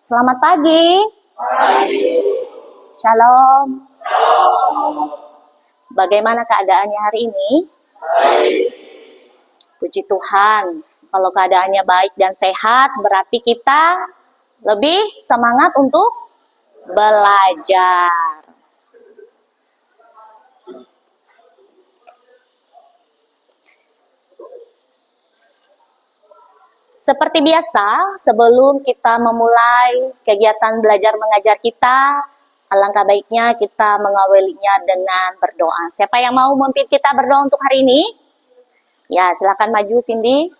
Selamat pagi. Pagi. Shalom. Bagaimana keadaannya hari ini? Baik. Puji Tuhan. Kalau keadaannya baik dan sehat, berarti kita lebih semangat untuk belajar. Seperti biasa, sebelum kita memulai kegiatan belajar mengajar kita, alangkah baiknya kita mengawalinya dengan berdoa. Siapa yang mau memimpin kita berdoa untuk hari ini? Ya, silakan maju Cindy.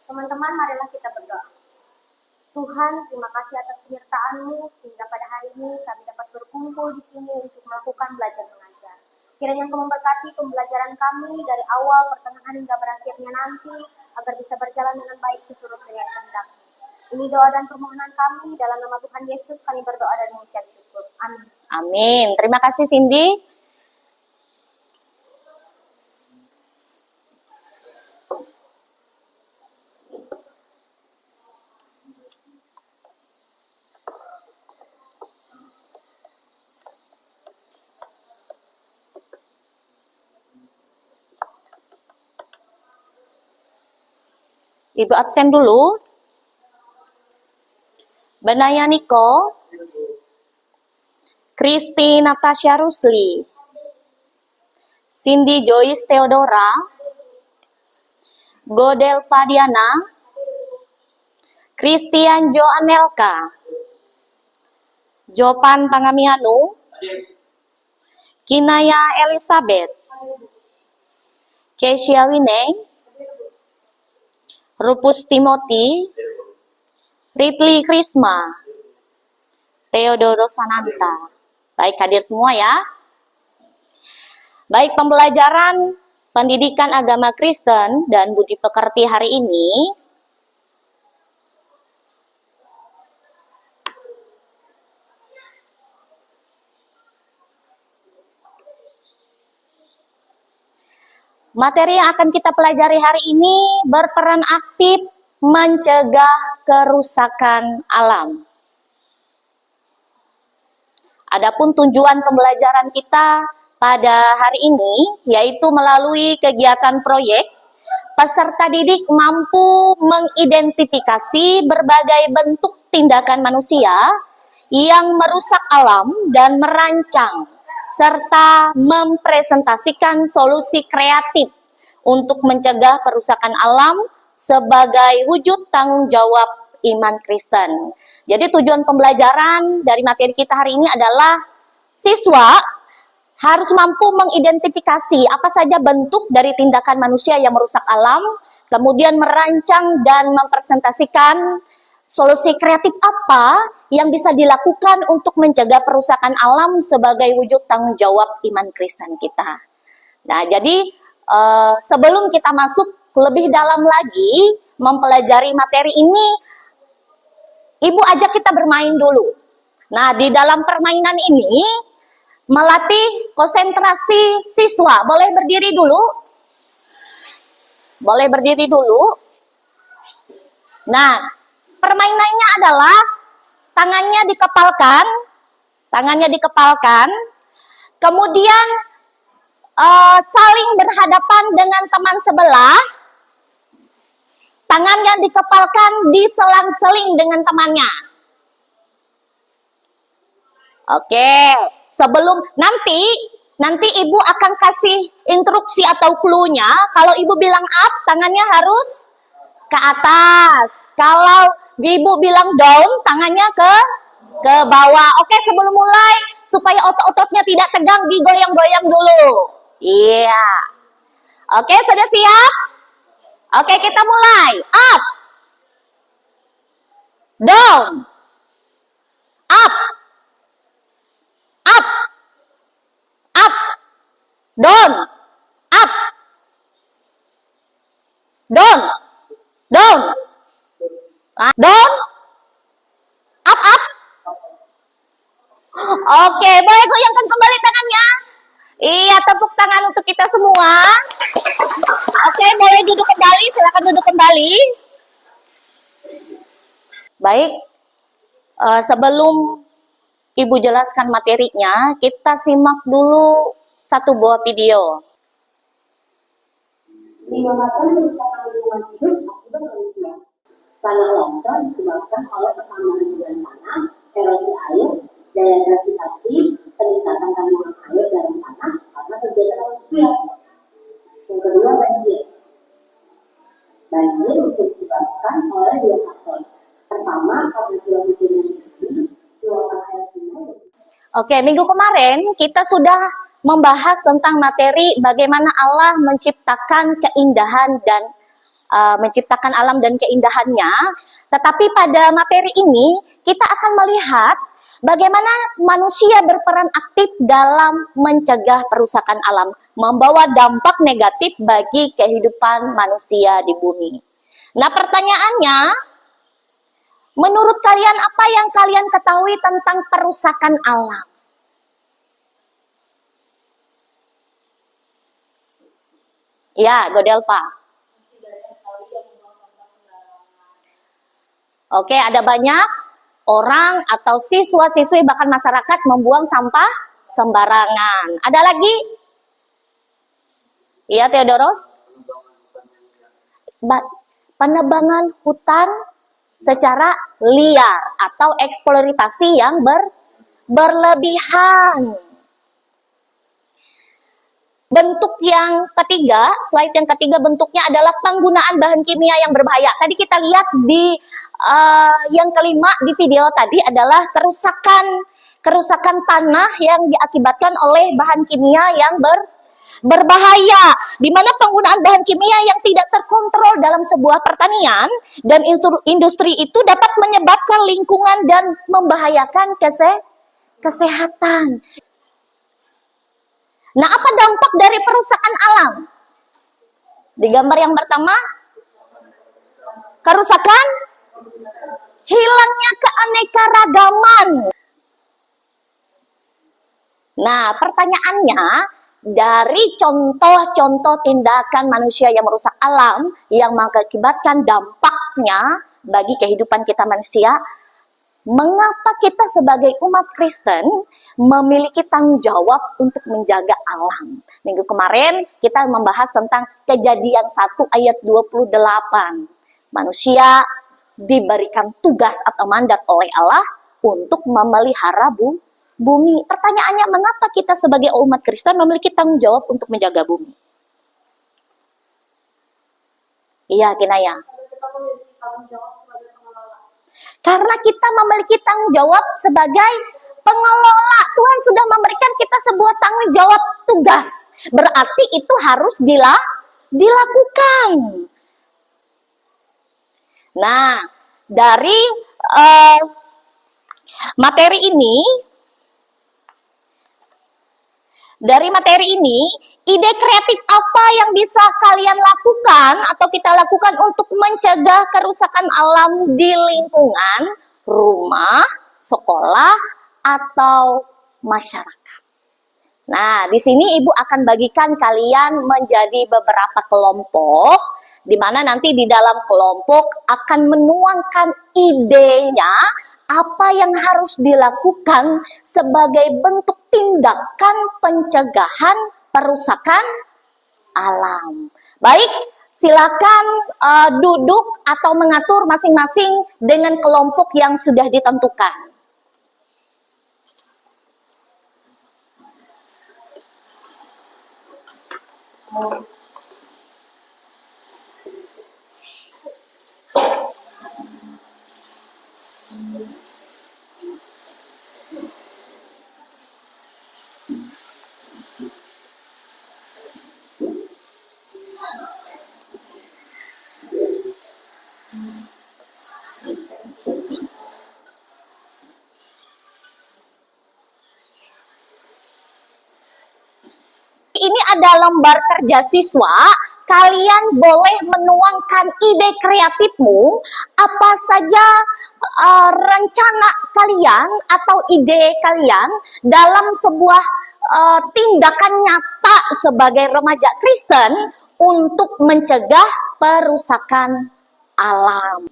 Teman-teman, marilah kita berdoa. Tuhan, terima kasih atas penyertaan-Mu sehingga pada hari ini kami dapat berkumpul di sini untuk melakukan belajar mengajar. Kiranya Engkau memberkati pembelajaran kami dari awal, pertengahan hingga berakhirnya nanti, agar bisa berjalan dengan baik seturut dengan kehendak-Mu. Ini doa dan permohonan kami, dalam nama Tuhan Yesus kami berdoa dan mengucap syukur. Amin. Amin. Terima kasih Cindy. Ibu absen dulu. Benaya Niko, Kristi Natasha Rusli, Cindy Joyce Theodora, Godel Fadiana, Christian Jo Anelka, Jopan Pangamianu, Kinaya Elizabeth, Kesia Wineng, Rupus Timothy, Ridley Krisma, Theodoro Sananta. Baik, hadir semua ya. Baik, pembelajaran pendidikan agama Kristen dan budi pekerti hari ini materi yang akan kita pelajari hari ini berperan aktif mencegah kerusakan alam. Adapun tujuan pembelajaran kita pada hari ini yaitu melalui kegiatan proyek, peserta didik mampu mengidentifikasi berbagai bentuk tindakan manusia yang merusak alam dan merancang serta mempresentasikan solusi kreatif untuk mencegah perusakan alam sebagai wujud tanggung jawab iman Kristen. Jadi tujuan pembelajaran dari materi kita hari ini adalah siswa harus mampu mengidentifikasi apa saja bentuk dari tindakan manusia yang merusak alam, kemudian merancang dan mempresentasikan solusi kreatif apa yang bisa dilakukan untuk mencegah perusakan alam sebagai wujud tanggung jawab iman Kristen kita. Nah, jadi sebelum kita masuk lebih dalam lagi mempelajari materi ini, Ibu ajak kita bermain dulu. Nah, di dalam permainan ini melatih konsentrasi siswa. Boleh berdiri dulu? Boleh berdiri dulu? Nah, permainannya adalah tangannya dikepalkan, kemudian saling berhadapan dengan teman sebelah, tangannya dikepalkan diselang-seling dengan temannya. Oke, sebelum nanti ibu akan kasih instruksi atau clue-nya. Kalau ibu bilang up, tangannya harus ke atas. Kalau ibu bilang down, tangannya ke bawah. Oke, sebelum mulai, supaya otot-ototnya tidak tegang, digoyang-goyang dulu. Iya. Oke, sudah siap? Oke, kita mulai. Up. Down. Up. Up. Up. Down. Up. Down. Down. Down. Up. Oke, boleh goyangkan kembali tangannya. Iya, tepuk tangan untuk kita semua. Oke, boleh duduk kembali. Silakan duduk kembali. Baik, sebelum Ibu jelaskan materinya, kita simak dulu satu buah video. 5 macam kerusakan lingkungan hidup akibat manusia. Tanah longsor disebabkan oleh pertambangan batuan tanah, erosi air, daya gravitasi, peningkatan kandungan air dalam tanah karena kegiatan manusia. Yang kedua, banjir. Banjir bisa disebabkan oleh 2 faktor. Pertama, karena curah hujan yang tinggi, luapan air sungai. Oke, minggu kemarin kita sudah membahas tentang materi bagaimana Allah menciptakan keindahan dan menciptakan alam dan keindahannya. Tetapi pada materi ini kita akan melihat bagaimana manusia berperan aktif dalam mencegah perusakan alam, membawa dampak negatif bagi kehidupan manusia di bumi. Nah, pertanyaannya, menurut kalian apa yang kalian ketahui tentang perusakan alam? Ya, Godelva. Oke, ada banyak orang atau siswa-siswi bahkan masyarakat membuang sampah sembarangan. Ada lagi? Iya, Theodoros? Penebangan hutan secara liar atau eksploitasi yang berlebihan. Bentuk yang ketiga, slide yang ketiga bentuknya adalah penggunaan bahan kimia yang berbahaya. Tadi kita lihat di yang kelima di video tadi adalah kerusakan tanah yang diakibatkan oleh bahan kimia yang berbahaya, di mana penggunaan bahan kimia yang tidak terkontrol dalam sebuah pertanian dan industri itu dapat menyebabkan lingkungan dan membahayakan kesehatan. Nah, apa dampak dari perusakan alam? Di gambar yang pertama, kerusakan, hilangnya keanekaragaman. Nah, pertanyaannya, dari contoh-contoh tindakan manusia yang merusak alam, yang mengakibatkan dampaknya bagi kehidupan kita manusia, mengapa kita sebagai umat Kristen memiliki tanggung jawab untuk menjaga alam? Minggu kemarin kita membahas tentang Kejadian 1 ayat 28. Manusia diberikan tugas atau mandat oleh Allah untuk memelihara bumi. Pertanyaannya, mengapa kita sebagai umat Kristen memiliki tanggung jawab untuk menjaga bumi? Iya, Kinaya. Karena kita memiliki tanggung jawab sebagai pengelola. Tuhan sudah memberikan kita sebuah tanggung jawab tugas. Berarti itu harus dilakukan. Nah, dari materi ini, ide kreatif apa yang bisa kalian lakukan atau kita lakukan untuk mencegah kerusakan alam di lingkungan, rumah, sekolah, atau masyarakat? Nah, di sini Ibu akan bagikan kalian menjadi beberapa kelompok, di mana nanti di dalam kelompok akan menuangkan idenya, apa yang harus dilakukan sebagai bentuk tindakan pencegahan perusakan alam. Baik, silakan duduk atau mengatur masing-masing dengan kelompok yang sudah ditentukan. Ini ada lembar kerja siswa, kalian boleh menuangkan ide kreatifmu, apa saja rencana kalian atau ide kalian dalam sebuah tindakan nyata sebagai remaja Kristen untuk mencegah perusakan alam.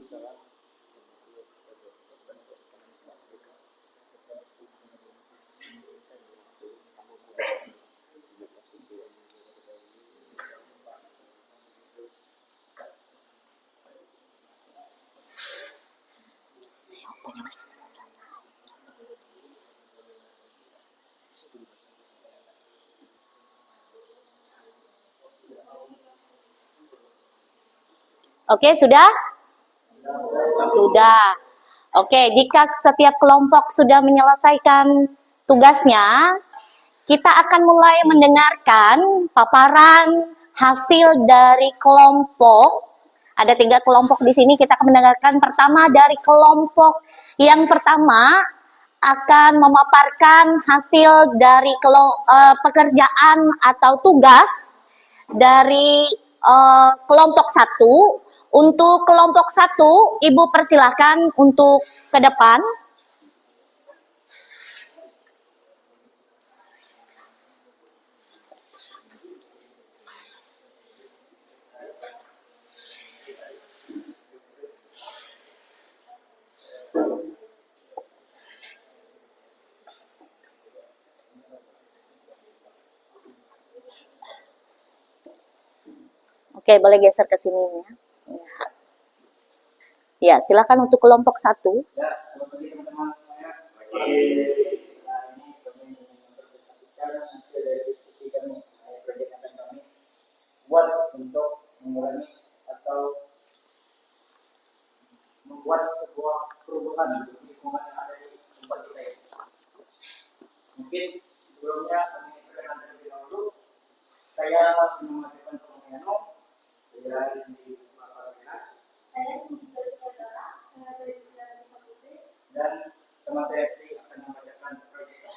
Oke, sudah? Sudah. Oke, jika setiap kelompok sudah menyelesaikan tugasnya, kita akan mulai mendengarkan paparan hasil dari kelompok. Ada 3 kelompok di sini, kita akan mendengarkan pertama dari kelompok yang pertama akan memaparkan hasil dari pekerjaan atau tugas dari kelompok 1. Untuk kelompok 1, Ibu persilahkan untuk ke depan. Oke, boleh geser ke sini ya. Ya, silakan untuk kelompok 1. Ya, selamat pagi teman-teman semuanya. Ini kami mempresentasikan hasil dari diskusi kami, proyek yang akan kami buat untuk mengurangi atau membuat sebuah perubahan di lingkungan yang ada di tempat kita ini. Mungkin sebelumnya kami perkenalkan terlebih dahulu, saya mengajukan Promiano dari Bapak Dinas. Saya juga saudara, saya dari Dan teman saya ini akan membacakan proyek.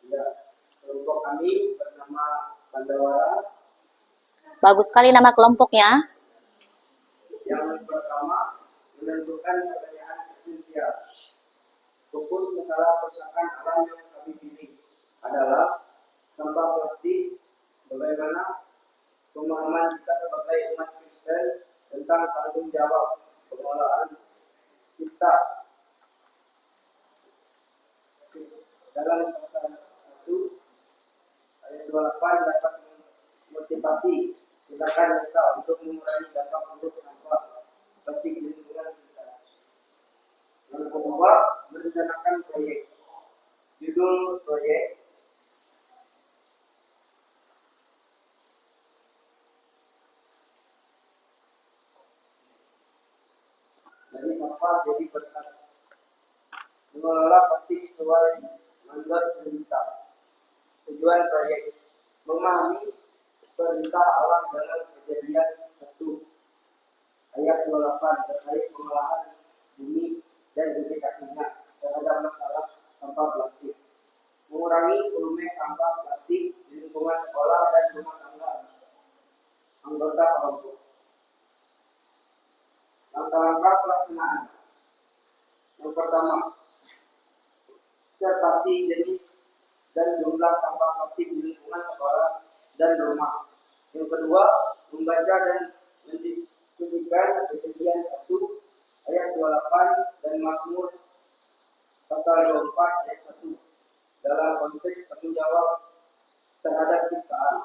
Ya, kelompok kami bernama Pandawara. Bagus sekali nama kelompoknya. Yang pertama, menentukan pertanyaan esensial. Fokus masalah kerusakan alam yang kami pilih adalah sampah plastik, bagaimana pemahaman kita sebagai umat Kristen tentang tanggung jawab pengelolaan kita. Dalam pasal 1 ayat 28 dapat memotivasi tindakan kita untuk mengurangi dampak buruk sampah plastik di lingkungan sekitar. Yang kedua, merencanakan proyek. Judul proyek dari sampah jadi berkah. Mengelola plastik sesuai mandat pemerintah. Tujuan proyek memahami perintah alam dalam kejadian 1 ayat 28 terkait pengolahan bumi dan implikasinya terhadap masalah sampah plastik. Mengurangi volume sampah plastik di lingkungan sekolah dan rumah tangga anggota kelompok. Langkah-langkah pelaksanaan. Yang pertama, observasi jenis dan jumlah sampah plastik di lingkungan sekolah dan rumah. Yang kedua, membaca dan mendiskusikan kejadian 1 ayat 28 dan Mazmur pasal 24 ayat 1 dalam konteks tanggung jawab terhadap ciptaan.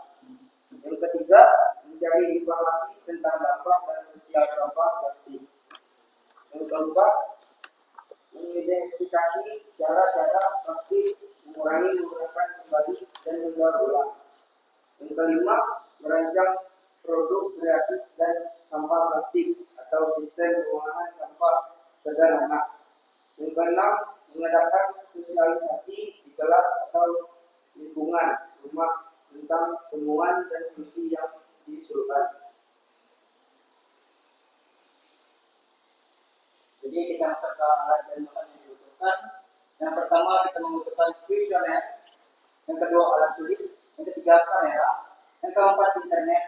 Yang ketiga, mencari informasi tentang dampak dan sosial sampah plastik. Yang keempat, mengidentifikasi cara-cara praktis mengurangi, menggunakan kembali dan mendaur ulang. Yang kelima, merancang produk kreatif dan sampah plastik atau sistem pengolahan sampah sederhana. Yang keenam, mengadakan sosialisasi di kelas atau lingkungan rumah tentang temuan dan solusi yang diusulkan. Jadi kita masuk ke alat dan bahan yang dibutuhkan. Yang pertama kita membutuhkan kuesioner, yang kedua alat tulis, yang ketiga kamera, yang keempat internet,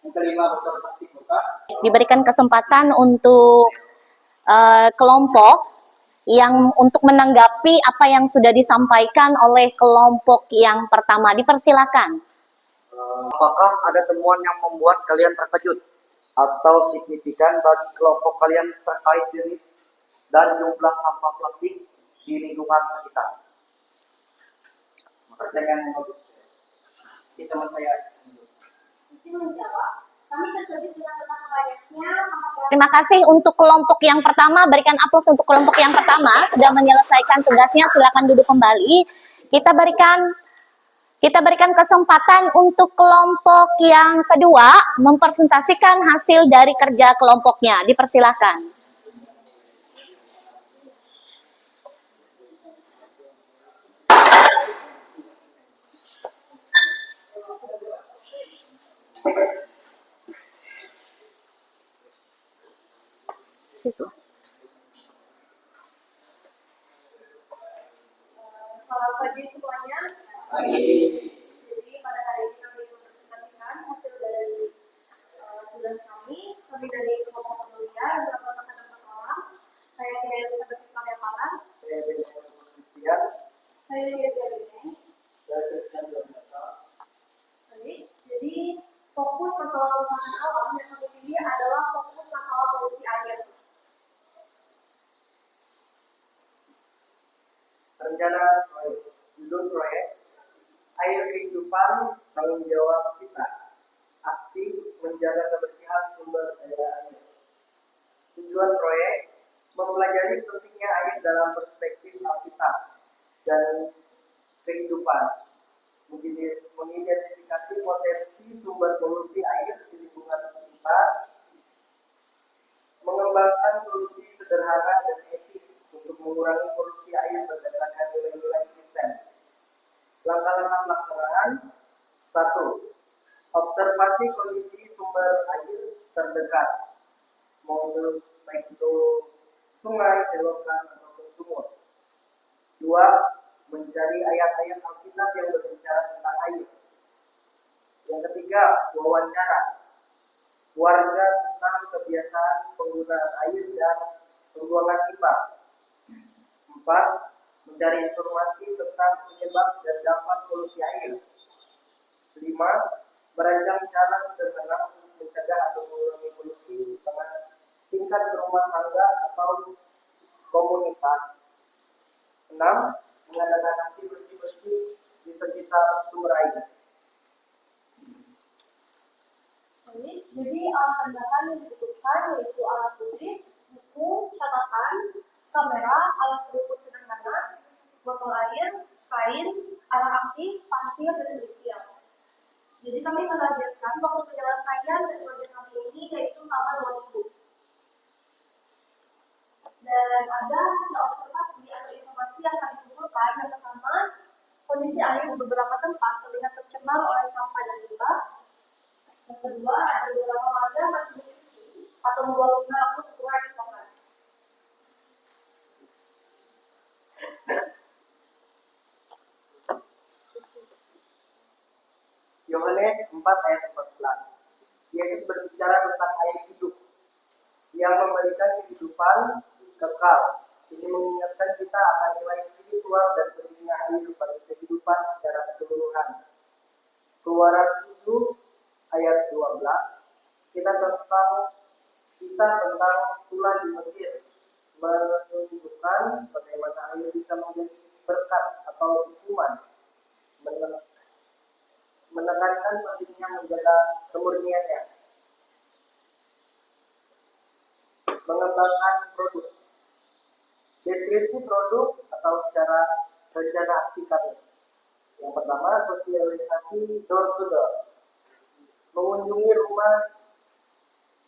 yang kelima botol plastik bekas. Diberikan kesempatan untuk kelompok yang untuk menanggapi apa yang sudah disampaikan oleh kelompok yang pertama. Dipersilakan. Apakah ada temuan yang membuat kalian terkejut atau signifikan bagi kelompok kalian terkait jenis dan jumlah sampah plastik di lingkungan sekitar? Pertanyaan yang bagus. Ini teman saya. Isi menjawab, kami terkejut dengan betapa banyaknya sampah Terima kasih untuk kelompok yang pertama. Berikan aplaus untuk kelompok yang pertama sudah menyelesaikan tugasnya. Silakan duduk kembali. Kita berikan kesempatan untuk kelompok yang kedua mempresentasikan hasil dari kerja kelompoknya. Dipersilakan. Situ. Selamat pagi semuanya. Jadi pada hari ini kami mempresentasikan hasil dari tugas kami. Kami dari kelompok pemulia yang beranggotakan anak sekolah. Saya tidak bisa berkenan yang malam. Saya Benjamin Christian. Saya Lydia Bene. Saya Christian Jonata. Jadi fokus masalah kerusakan alam yang kami pilih adalah fokus masalah polusi air. Rencana proyek, judul proyek, air kehidupan tanggung jawab kita, aksi menjaga kebersihan sumber daya air. Tujuan proyek, mempelajari pentingnya air dalam perspektif habitat dan kehidupan, mengidentifikasi potensi sumber polusi air di lingkungan sekitar, mengembangkan solusi sederhana dan etis untuk mengurangi polusi air berdasarkan nilai-nilai Kristen. Langkah-langkah pelaksanaan: 1. Observasi kondisi sumber air terdekat, baik itu sungai, selokan, ataupun sumur. 2. Mencari ayat-ayat Alkitab yang berbicara tentang air. Yang ketiga, wawancara warga tentang kebiasaan penggunaan air dan pembuangan pipa. 4. Mencari informasi tentang penyebab dan dampak polusi air. 5. Merancang cara sederhana untuk mencegah atau mengurangi polusi dengan tingkat rumah tangga atau komunitas. 6. Mengadakan aksi bersih-bersih di sekitar sumber air. Jadi alat tindakan yang dibutuhkan yaitu alat tulis, buku, catatan, kamera, alat berukur sederhana, botol air, kain, alat aktif, pasir, dan lithium. Jadi kami menargetkan waktu penyelesaian dari proyek kami ini yaitu selama 2 minggu. Dan ada hasil observasi atau informasi yang kami kumpulkan. Yang pertama, kondisi air di beberapa tempat terlihat tercemar oleh sampah dan limbah. Yang kedua, ada beberapa warga masih mencuci atau membuang limbah langsung ke sungai di sekolah. Yohanes 4 ayat 14. Yesus berbicara tentang air hidup yang memberikan kehidupan kekal. Ini mengingatkan kita akan nilai spiritual dan pentingnya air bagi kehidupan secara keseluruhan. Keluaran 7 ayat 12. Kisah tentang tulah di Mesir menunjukkan bagaimana air bisa menjadi berkat atau hukuman, menekankan pentingnya menjaga kemurniannya. Mengembangkan produk. Deskripsi produk atau secara rencana aksi kami. Yang pertama, sosialisasi door to door. Mengunjungi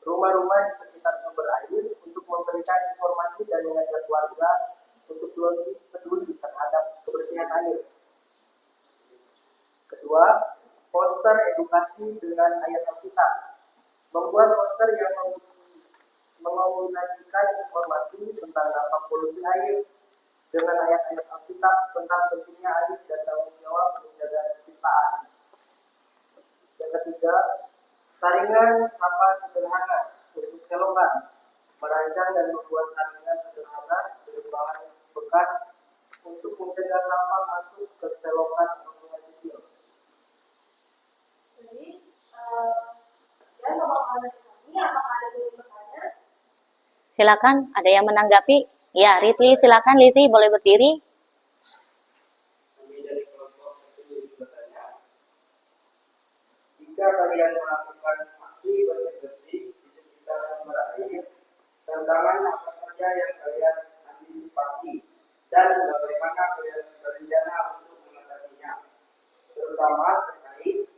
rumah-rumah di sekitar sumber air untuk memberikan informasi dan mengajak warga untuk lebih peduli terhadap kebersihan air. Kedua, poster edukasi dengan ayat Alkitab. Membuat poster yang mengomunikasikan informasi tentang dampak polusi air dengan ayat-ayat Alkitab tentang pentingnya air dan tanggung jawab menjaga ciptaan. Yang ketiga, saringan sampah sederhana untuk selokan. Merancang dan membuat saringan sederhana berupa bahan bekas untuk mencegah sampah masuk ke selokan atau sungai kecil. Jadi, ya Bapak ada kami, apakah ada yang bertanya? Silakan, ada yang menanggapi? Ya, Ritli, silakan Ritli, boleh berdiri. Kami dari kelompok sendiri bertanya, jika kalian melakukan aksi bersih-bersih di sekitar sumber air, tantangan apa saja yang kalian antisipasi dan bagaimana kalian berencana untuk mengatasinya, terutama terkait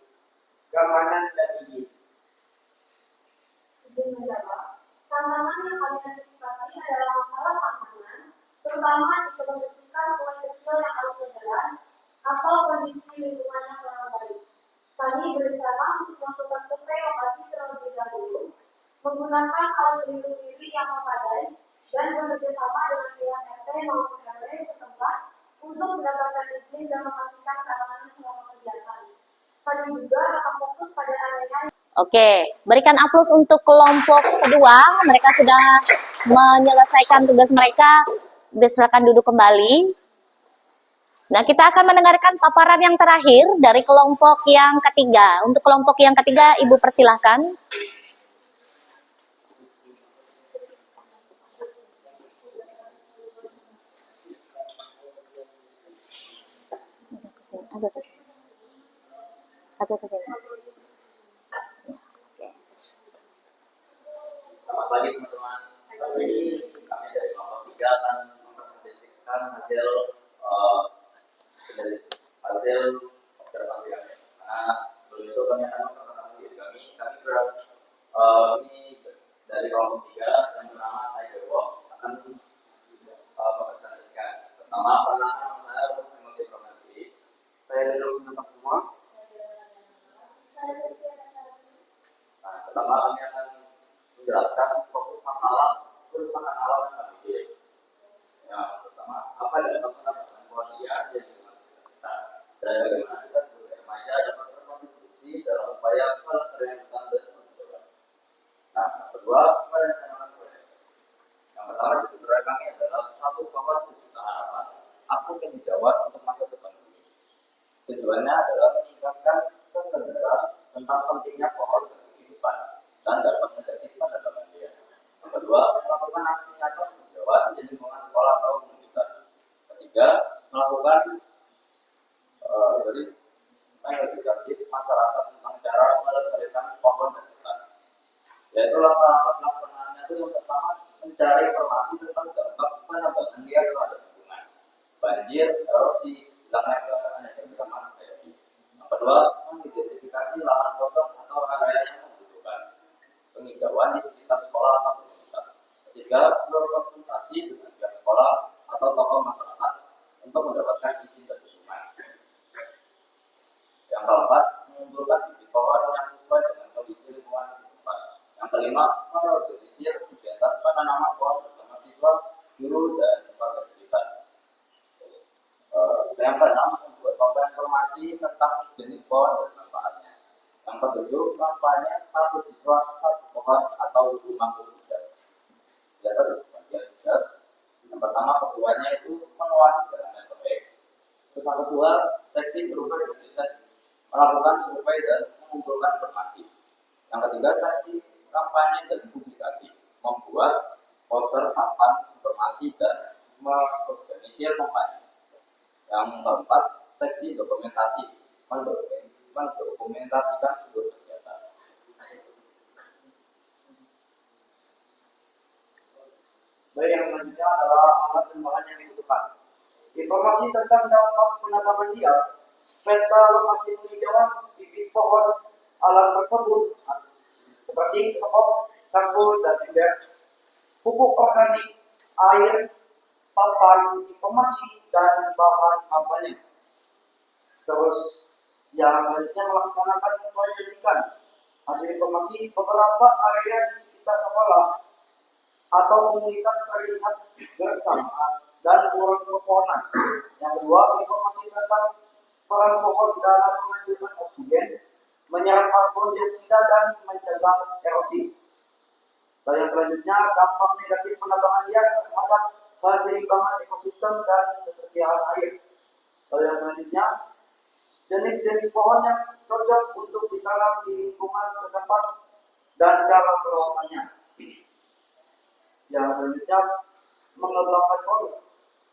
keamanan dan izin. Izin menjawab. Tantangan yang kami antisipasi adalah masalah keamanan, terutama jika membersihkan sungai kecil yang arusnya deras atau kondisi lingkungannya kurang baik. Kami berencana untuk melakukan survei lokasi terlebih dahulu, menggunakan alat pelindung diri yang memadai, dan bekerjasama dengan pihak RT maupun RW setempat untuk mendapatkan izin dan memastikan keamanan selama kegiatan. Kami juga akan fokus pada area. Oke, berikan aplaus untuk kelompok kedua. Mereka sudah menyelesaikan tugas mereka. Silakan duduk kembali. Nah, kita akan mendengarkan paparan yang terakhir dari kelompok yang ketiga. Untuk kelompok yang ketiga, Ibu persilahkan. Ada ke sini. Selamat pagi teman-teman. Hari ini kami dari kelompok 3 akan mempresentasikan hasil observasi kami. Nah, sebelum itu kami akan memperkenalkan diri kami. Ini dari kelompok 3 yang bernama Taidewo akan mempresentasikan. Pertama, perkenalkan saya Rusmil Diplomati. Saya dulu mendapat semua. Nah, pertama kami akan menjelaskan fokus masalah kerusakan alam dan habitat. Yang pertama, apa dampak penambangan pohon liar yang dimaksudkan kita dan bagaimana kita sebagai remaja dapat berkontribusi dalam upaya pelestarian hutan dan penghijauan. Nah, yang kedua, merencanakan proyek. Yang pertama di proyek kami adalah 1 pohon sejuta harapan, akses penghijauan untuk masa depan bumi. Tujuannya adalah meningkatkan kesadaran tentang pentingnya pohon bagi kehidupan dan dapat menjadi pendapat dia. Yang kedua, melakukan aksi nyata penghijauan di lingkungan sekolah atau komunitas. Ketiga, melakukan mengedukasi masyarakat tentang cara melestarikan pohon dan hutan. Yaitu langkah-langkah pelaksanaannya itu yang pertama, mencari informasi tentang dampak penambangan liar terhadap lingkungan, banjir, erosi, hilangnya keanekaragaman hayati. Yang kedua, mengidentifikasi lahan kosong atau area yang membutuhkan penghijauan di sekitar sekolah atau komunitas. Ketiga, berkonsultasi dengan pihak sekolah atau tokoh masyarakat untuk mendapatkan izin dan dukungan. Yang keempat, mengumpulkan bibit pohon yang sesuai dengan kondisi lingkungan setempat. Yang kelima, mengorganisir kegiatan penanaman pohon bersama siswa, guru, dan warga sekitar. Yang keenam, membuat papan informasi tentang jenis pohon dan manfaatnya. Yang ketujuh, manfaatnya 1 siswa 1 pohon atau rumah berbeda. Yang bagian tugas. Yang pertama, ketuanya itu menguasai jalannya proyek. Terus yang kedua, seksi survei dan riset, melakukan survei dan mengumpulkan informasi. Yang ketiga, seksi kampanye dan publikasi, membuat poster papan informasi dan mengorganisir kampanye. Yang keempat, seksi dokumentasi, mendokumentasikan seluruh kegiatan. Baik, yang selanjutnya adalah alat dan bahan yang dibutuhkan. Informasi tentang dampak penanaman liar, peta lokasi penghijauan, bibit pohon, alat berkebun, seperti sokok, cangkul, dan ember, pupuk organik, air, papan, informasi, dan bahan kampanye. Terus, yang selanjutnya melaksanakan penyelidikan hasil informasi beberapa area di sekitar sekolah atau komunitas terlihat bersama dan kurang pepohonan. Yang kedua, informasi tentang peran pohon dalam menghasilkan oksigen, menyerap karbon dioksida, dan mencegah erosi. Dan yang selanjutnya, dampak negatif penambangan liar terhadap keseimbangan ekosistem dan kesetiaan air. Lalu yang selanjutnya, jenis-jenis pohon yang cocok untuk ditanam di lingkungan setempat dan cara perawatannya. Yang selanjutnya, mengembangkan produk.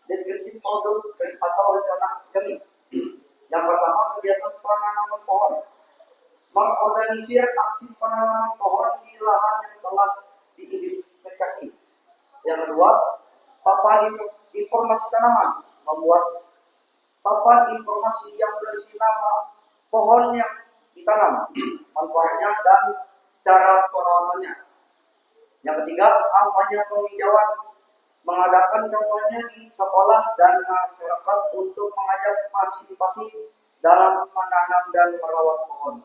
Deskripsi produk atau rencana skeming. Yang pertama, kegiatan penanaman pohon. Mengorganisir aksi penanaman pohon di lahan yang telah diidentifikasi. Yang kedua, papan informasi tanaman. Membuat papan informasi yang berisi nama pohon yang ditanam, manfaatnya dan cara perawatannya. Yang ketiga, kampanye penghijauan. Mengadakan kampanye di sekolah dan masyarakat untuk mengajak partisipasi dalam menanam dan merawat pohon.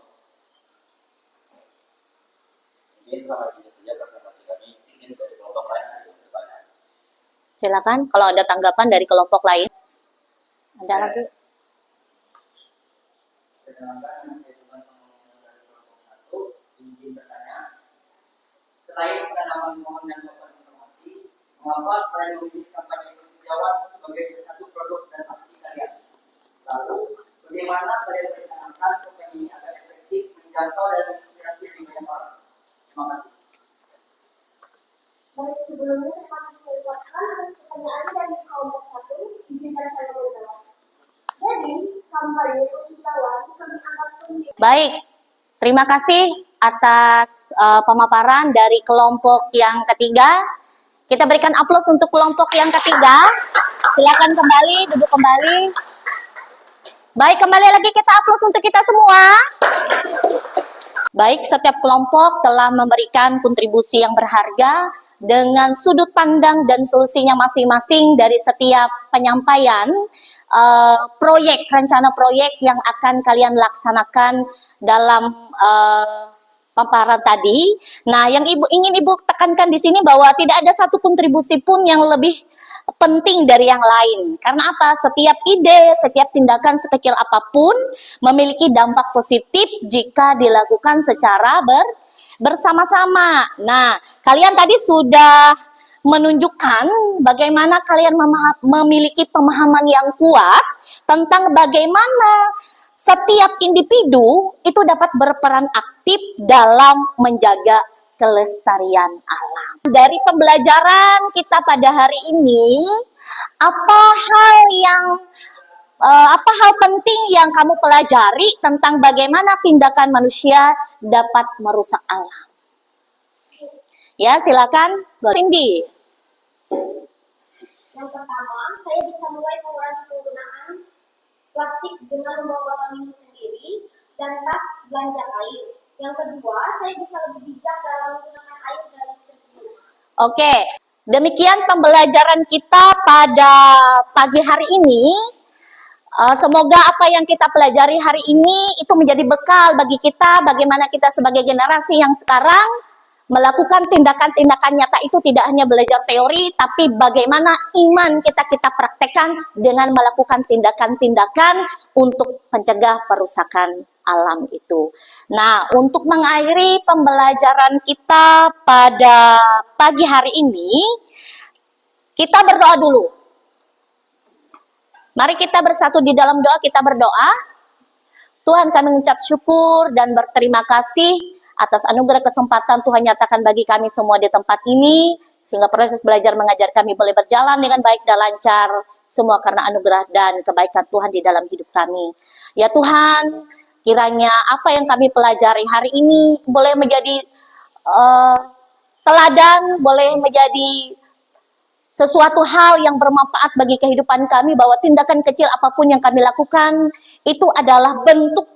Mungkin sampai sini saja presentasi kami. Ingin dari kelompok lain ada pertanyaan. Silakan kalau ada tanggapan dari kelompok lain. Ada lagi? Perkenalkan, saya Tuhan Pengembangan dari kelompok 1. Izin bertanya, selain penanaman pohon dan papan informasi, mengapa kalian memilih kampanye penghijauan sebagai salah satu produk dan aksi kalian? Lalu, bagaimana kalian merencanakan kampanye ini agar efektif menjangkau dan menginspirasi lebih banyak orang? Terima kasih. Baik, sebelumnya terima kasih saya ucapkan atas pertanyaan dari kelompok 1. Izinkan saya menjawab. Jadi, kampanye penghijauan kami anggap penting. Baik, terima kasih atas pemaparan dari kelompok yang ketiga. Kita berikan aplaus untuk kelompok yang ketiga. Silakan kembali, duduk kembali. Baik, kembali lagi kita aplaus untuk kita semua. Baik, setiap kelompok telah memberikan kontribusi yang berharga dengan sudut pandang dan solusinya masing-masing dari setiap penyampaian proyek, rencana proyek yang akan kalian laksanakan dalam paparan tadi. Nah, yang ingin Ibu tekankan di sini bahwa tidak ada satu kontribusi pun yang lebih penting dari yang lain. Karena apa? Setiap ide, setiap tindakan sekecil apapun memiliki dampak positif jika dilakukan secara bersama-sama. Nah, kalian tadi sudah menunjukkan bagaimana kalian memiliki pemahaman yang kuat tentang bagaimana setiap individu itu dapat berperan aktif dalam menjaga kelestarian alam. Dari pembelajaran kita pada hari ini, apa hal penting yang kamu pelajari tentang bagaimana tindakan manusia dapat merusak alam? Ya, silakan, Cindy. Yang pertama, saya bisa mulai mengurangi penggunaan plastik dengan membawa botol minum sendiri dan tas belanja air. Yang kedua, saya bisa lebih bijak dalam menggunakan air dan listrik di rumah. Oke, demikian pembelajaran kita pada pagi hari ini. Semoga apa yang kita pelajari hari ini itu menjadi bekal bagi kita, bagaimana kita sebagai generasi yang sekarang melakukan tindakan-tindakan nyata itu tidak hanya belajar teori, tapi bagaimana iman kita praktekkan dengan melakukan tindakan-tindakan untuk mencegah perusakan alam itu. Nah, untuk mengakhiri pembelajaran kita pada pagi hari ini, kita berdoa dulu. Mari kita bersatu di dalam doa, kita berdoa. Tuhan, kami mengucap syukur dan berterima kasih atas anugerah kesempatan Tuhan nyatakan bagi kami semua di tempat ini, sehingga proses belajar mengajar kami boleh berjalan dengan baik dan lancar, semua karena anugerah dan kebaikan Tuhan di dalam hidup kami. Ya Tuhan, kiranya apa yang kami pelajari hari ini boleh menjadi teladan, boleh menjadi sesuatu hal yang bermanfaat bagi kehidupan kami, bahwa tindakan kecil apapun yang kami lakukan itu adalah bentuk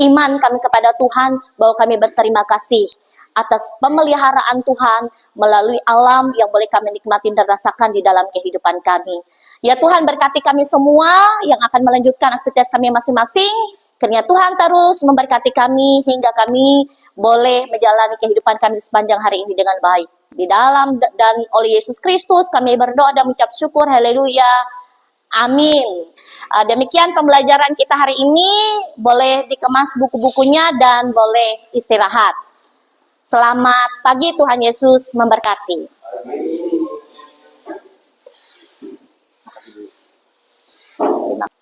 iman kami kepada Tuhan, bahwa kami berterima kasih atas pemeliharaan Tuhan melalui alam yang boleh kami nikmati dan rasakan di dalam kehidupan kami. Ya Tuhan, berkati kami semua yang akan melanjutkan aktivitas kami masing-masing. Kiranya Tuhan terus memberkati kami hingga kami boleh menjalani kehidupan kami sepanjang hari ini dengan baik. Di dalam dan oleh Yesus Kristus kami berdoa dan mengucap syukur. Haleluya. Amin. Demikian pembelajaran kita hari ini. Boleh dikemas buku-bukunya dan boleh istirahat. Selamat pagi, Tuhan Yesus memberkati. Terima kasih.